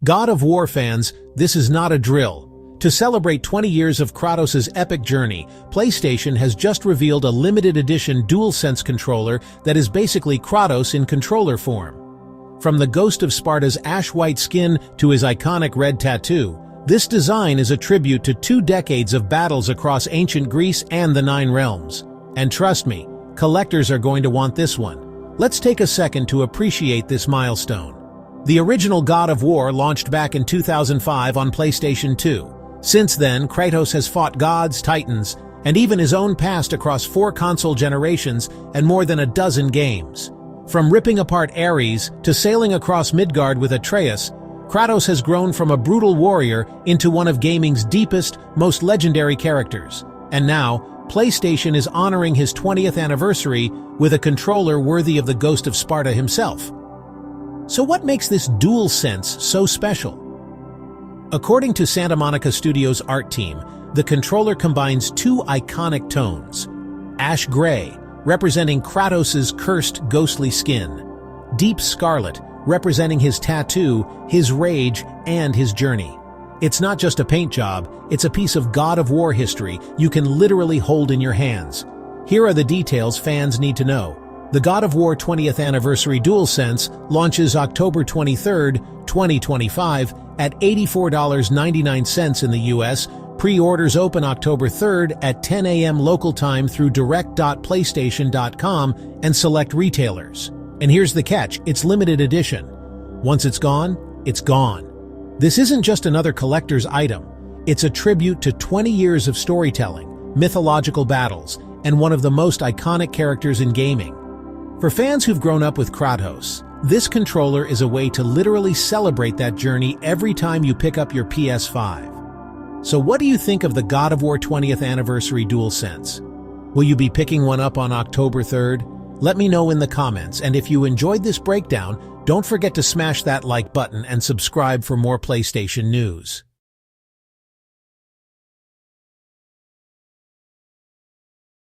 God of War fans, this is not a drill. To celebrate 20 years of Kratos' epic journey, PlayStation has just revealed a limited edition DualSense controller that is basically Kratos in controller form. From the Ghost of Sparta's ash-white skin to his iconic red tattoo, this design is a tribute to 2 decades of battles across ancient Greece and the Nine Realms. And trust me, collectors are going to want this one. Let's take a second to appreciate this milestone. The original God of War launched back in 2005 on PlayStation 2. Since then, Kratos has fought gods, titans, and even his own past across 4 console generations and more than a dozen games. From ripping apart Ares to sailing across Midgard with Atreus, Kratos has grown from a brutal warrior into one of gaming's deepest, most legendary characters. And now, PlayStation is honoring his 20th anniversary with a controller worthy of the Ghost of Sparta himself. So what makes this DualSense so special? According to Santa Monica Studios' art team, the controller combines 2 iconic tones: ash gray, representing Kratos' cursed, ghostly skin; deep scarlet, representing his tattoo, his rage, and his journey. It's not just a paint job, it's a piece of God of War history you can literally hold in your hands. Here are the details fans need to know. The God of War 20th Anniversary DualSense launches October 23, 2025 at $84.99 in the US. Pre-orders open October 3rd at 10 a.m. local time through direct.playstation.com and select retailers. And here's the catch, it's limited edition. Once it's gone, it's gone. This isn't just another collector's item. It's a tribute to 20 years of storytelling, mythological battles, and one of the most iconic characters in gaming. For fans who've grown up with Kratos, this controller is a way to literally celebrate that journey every time you pick up your PS5. So what do you think of the God of War 20th Anniversary DualSense? Will you be picking one up on October 3rd? Let me know in the comments, and if you enjoyed this breakdown, don't forget to smash that like button and subscribe for more PlayStation news.